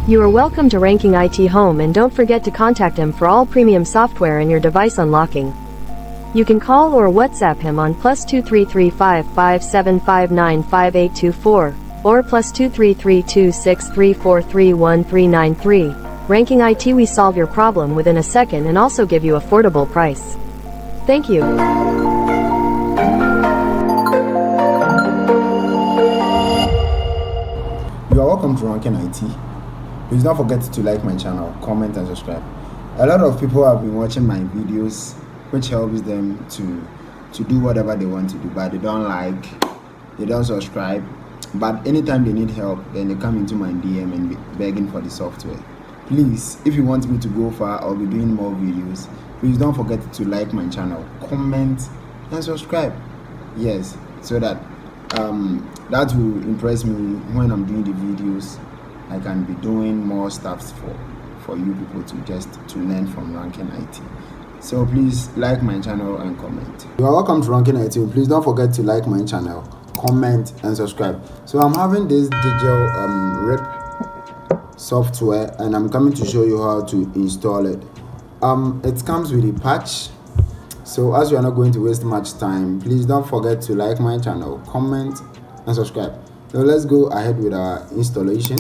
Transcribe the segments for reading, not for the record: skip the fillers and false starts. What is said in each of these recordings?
You are welcome to Ranking IT Home, and don't forget to contact him for all premium software and your device unlocking. You can call or WhatsApp him on +2335 5759 5824 or +2332 6343 1393. Ranking IT, we solve your problem within a second and also give you affordable price. Thank you. You are welcome to Ranking IT. Please don't forget to like my channel, comment and subscribe. A lot of people have been watching my videos, which helps them to do whatever they want to do, but they don't like, they don't subscribe. But anytime they need help, then they come into my DM and be begging for the software. Please, if you want me to go far or be doing more videos, please don't forget to like my channel, comment and subscribe. Yes, so that that will impress me when I'm doing the videos. I can be doing more stuff for you people to learn from Ranking IT. So please like my channel and comment. You are welcome to Ranking IT. Please don't forget to like my channel, comment and subscribe. So I'm having this Digirip software and I'm coming to show you how to install it. It comes with a patch. So as you are not going to waste much time, please don't forget to like my channel, comment and subscribe. So let's go ahead with our installation.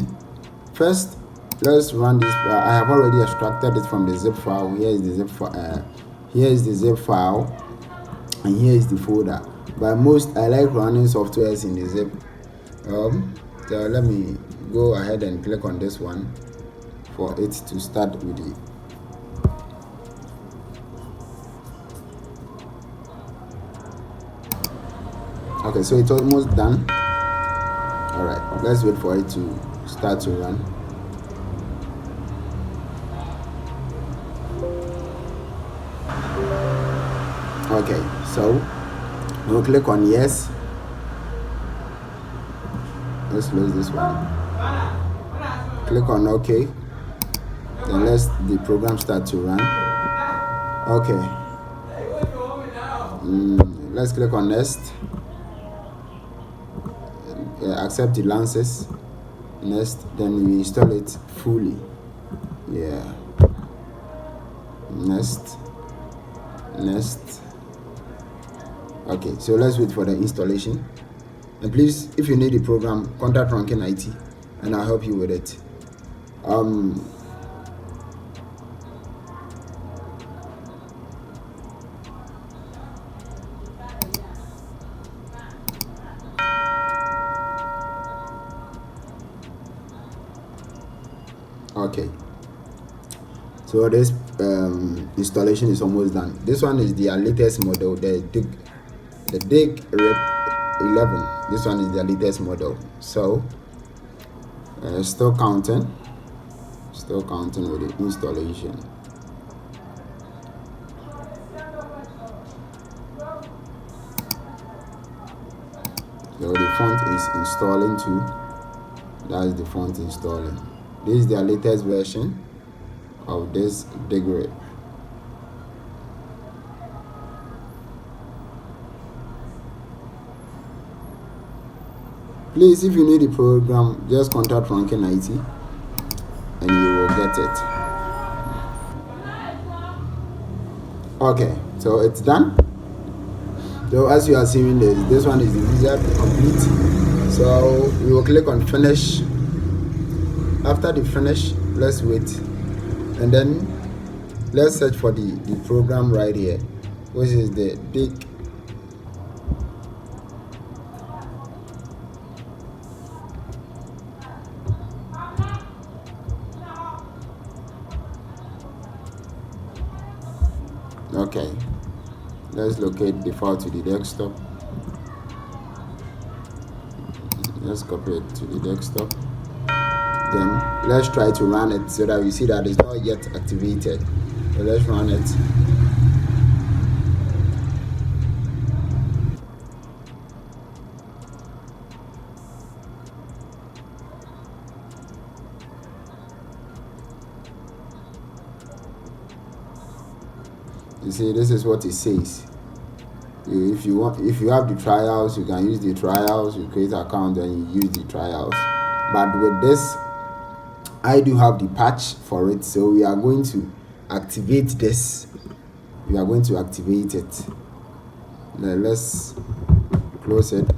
First, let's run this. I have already extracted it from the zip file. Here is the zip file. Here is the zip file, and here is the folder. But most I like running softwares in the zip. So let me go ahead and click on this one for it to start with it. Okay, so it's almost done. All right, let's wait for it to start to run. Okay, so we'll click on yes. Let's close this one. Click on OK. Then let's the program start to run. Okay. Let's click on next. Accept the lances. Next, then we install it fully. Yeah. Next. Okay, so let's wait for the installation. And please, if you need the program, contact Ranking IT and I'll help you with it. Okay, so this installation is almost done. This one is their latest model, the Digirip 11. This one is their latest model. So still counting with the installation. So the font is installing too. That's the font installing. This is their latest version of this Digirip. Please, if you need the program, just contact Ranking IT and you will get it. Okay, so it's done. So as you are seeing this one is the wizard complete. So we will click on finish. After the finish, let's wait, and then let's search for the program right here, which is the Dig. Okay, let's locate the file to the desktop. Let's copy it to the desktop. Then let's try to run it so that we see that it's not yet activated. So let's run it. You see, this is what it says. If you have the trials, you can use the trials. You create an account and you use the trials. But with this I do have the patch for it, so we are going to activate this. We are going to activate it. Now let's close it.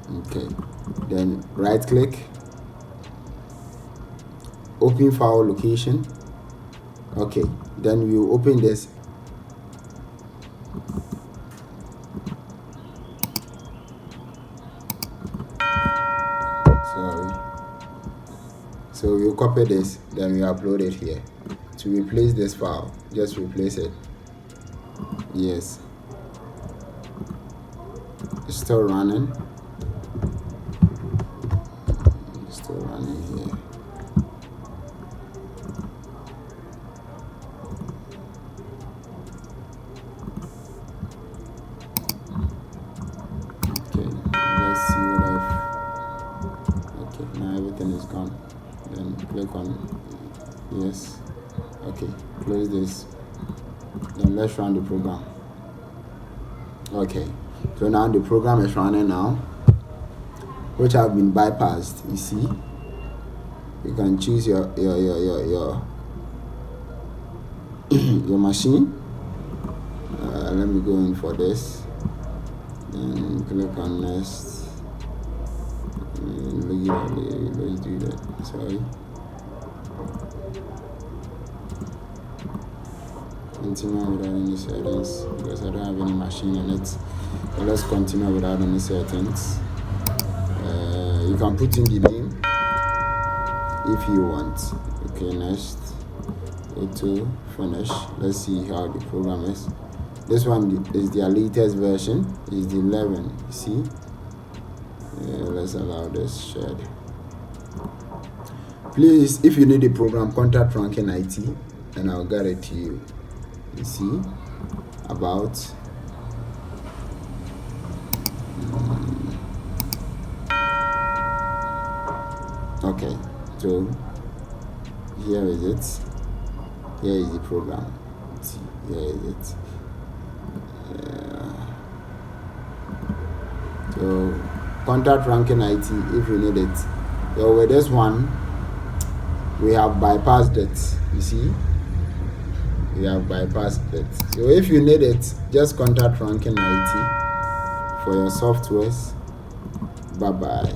Okay, then right click, open file location. Okay, then we'll open this. So we'll copy this, then we upload it here. To replace this file, just replace it. Yes, it's still running. It's still running here. Okay, let's see what I've. Okay, now everything is gone. Then click on yes. Okay, close this. Then let's run the program. Okay, so now the program is running now, which have been bypassed. You see, you can choose your your machine. Let me go in for this. Then click on next. Let's do that. Sorry. Continue without any settings because I don't have any machine in it. So let's continue without any settings. You can put in the name if you want. Okay, next. Go to finish. Let's see how the program is. This one is their latest version. Is the 11. You see? Let's allow this shared. Please, if you need a program, contact Franken IT and I'll get it to you. You see about okay, so here is it. Here is the program. See, here is it. So contact Franken IT if you need it. So with this one, we have bypassed it. You see, we have bypassed it. So if you need it, just contact Franken IT for your softwares. Bye bye.